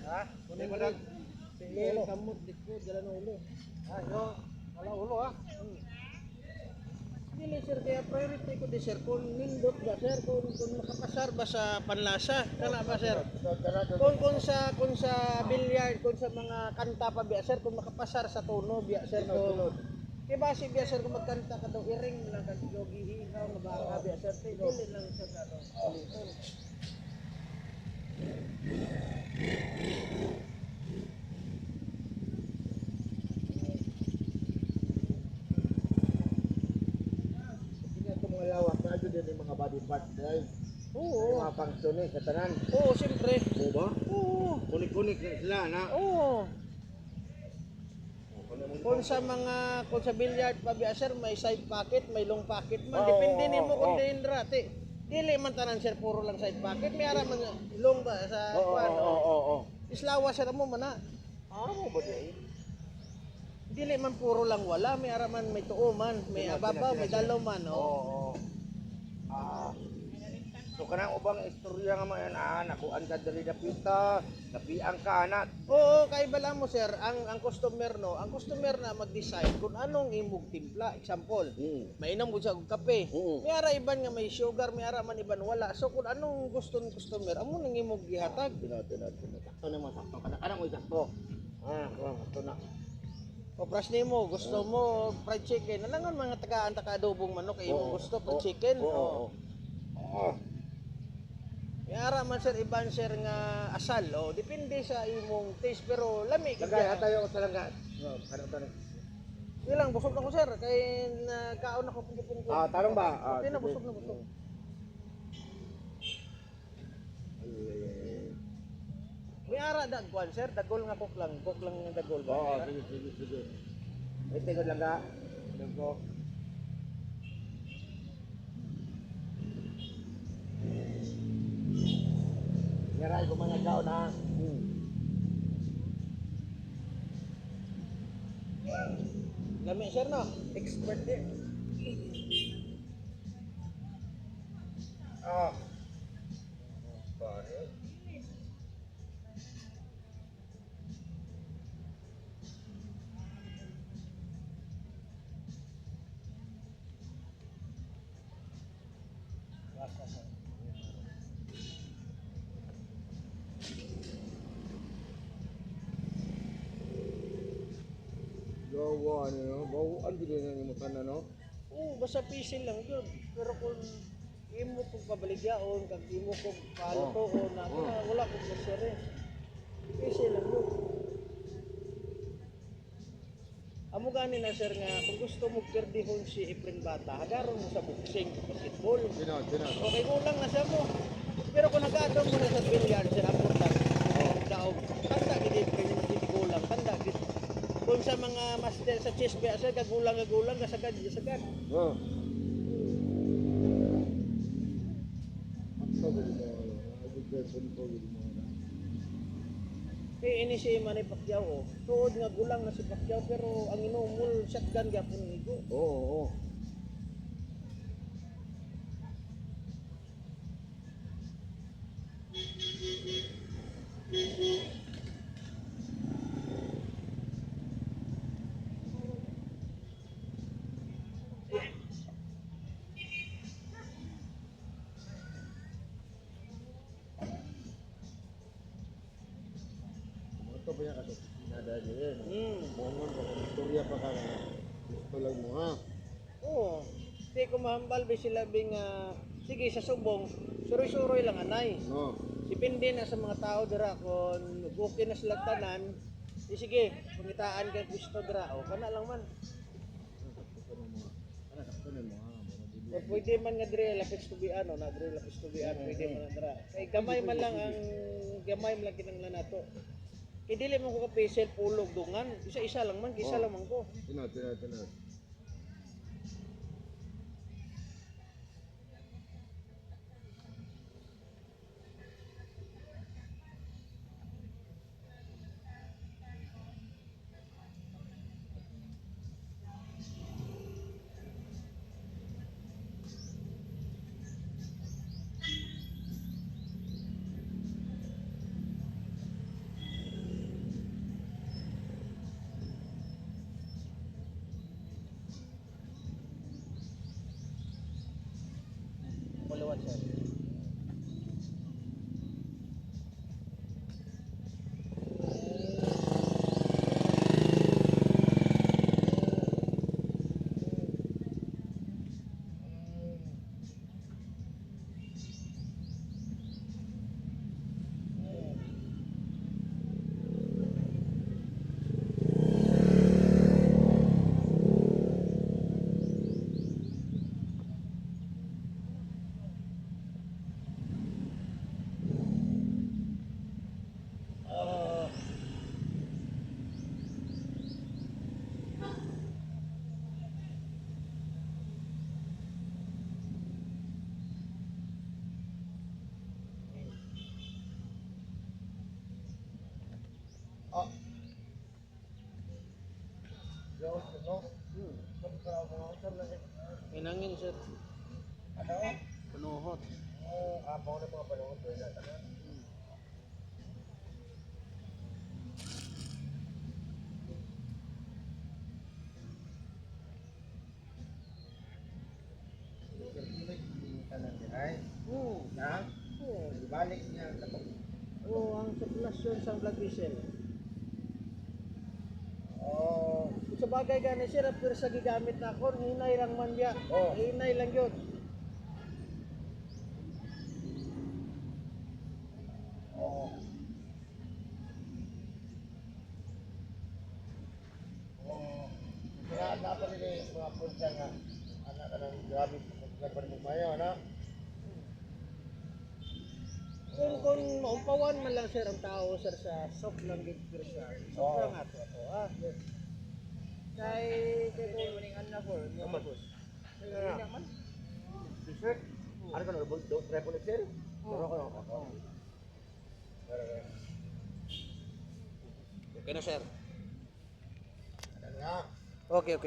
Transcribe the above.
Ha? Kunin mo lang. Sige, kamot, likod, dala ng ulo. Yo, wala ulo ha. Dili sir, kaya priority ko di sir, kung nindot ba sir, kung makapasar ba sa panlasa, kana ba sir? Kung sa billiard, kung sa mga kanta pa biya sir, kung makapasar sa tono biya sir, kung base biya sir, kung magkanta ka daw, iring lang ka, yogi, ikaw, mabaka biya sir, dili lang sir, ano, Sige ito mga lawak na din yung mga body part dahil. oo, Mga function sa tanan. oo, siyempre, Oo ba? oo, Kunik-kunik na sila na. oo. Kung sa billiard pa biya sir, may side pocket, may long pocket man. Oo, Depende oo, nimo kung oo. diin rati. Dili man tanan sir puro lang side pocket, may ara man long ba sa Oo, kwan. oo, oo. Islawa sir mo man na. Mo ba di? Dili man puro lang wala, may ara man may tuo man, may ababaw, may dalaw man. Oo, oo. Ah. So kanang ubang istorya nga mga nakuan ka diri dapita, napiang ka anak. Oo, kay bala mo sir, ang customer no, ang customer na mag-decide kung anong imong timpla. Example, mainom gud sa og kape. May ara iban nga may sugar, may ara man iban wala. So kung anong gusto ng customer, amo nang imong gihatag. Sakto naman sakto kanang mo sakto. Sakto na. Opras nimo, gusto mo fried chicken. Nalangan mga tagaan taka adobong manok kay imong gusto fried chicken. Oo. May ara man sir iban sir nga asal. Depende sa imong taste pero lami gid. Lagay hatayo ko sa langga. Kanang tanong. Ilang busog na ko sir kay nakaon ako pungko. Tanong ba? Okay na busog na busog. May ara dagwan sir, dagol nga cook lang nga dagol ba? Oo, sige. Ito ko langga. Dagko. Yaray ko mga gaon ha. Lami sir no, expert din. Pare. Gawa ano, bawaan din ang imutan na no. Basta pisil lang yun. Pero kung imo kong pabaligyaon, kag imo kong palutoon na wala kong sir eh. Pisil lang yun. Amo gani na sir nga kung gusto mo perdihon si Efren Bata, hagaron mo sa boxing, basketball. Tinod. Okay, kulang na siya mo. Pero kung nag-aadong mo na sa billiard, sir, abot lang. Daog. Tanda gid kay mo gid kulang, tanda gid. Kung sa mga master sa chess biya sir, kagulang kasagad. Oh. Ako gid mo. Ini si Manny Pacquiao tuod nga gulang na si Pacquiao pero ang inumol shotgun gyapon nigo. Oo. Ito pa yan kasi nada din. Mongon pa kung istorya pa ka na. Gusto lang mo ha. Oo. Di ko mahambal ba sila bing sige sa subong suroy-suroy lang anay. No. Depende na sa mga tao dira kung okay na sila tanan. Sige, pangitaan kay gusto dira o kana lang man. O pwede man nga dire lapis tubian o na dire lapis tubian pwede man na dira. Kay gamay man lang kinanglan nato. Kay dili man ko ka pesel pulog dungan, isa-isa lang man, isa lang man ko. Tinod. sir. Ah. Yo, no. Kung ka mo sa lang. Inangin sir. Ano? Panuhot. Apaw na mga panahon ko na tanan. Tanan din ay. Na? Balik niya kapag Ang sirkulasyon sa blood vessel. oh, Sa bagay gani sir, pero sa gigamit na ako, hinay lang man biya. Oh. Hinay lang yun. oh. Oh. Kaya dapat rin mga punsa nga anak ka ng grabe pagkabar mo mayo, na? Kung maumpawan man lang sir ang tao sir sa sok lang gid pero sa sok Oo. lang ato kay kung maning anak ko mo boss. Kaya man. T-shirt? Ano ka na? Try po sir? Pero ako Okay na sir. Ano nga? Okay, okay.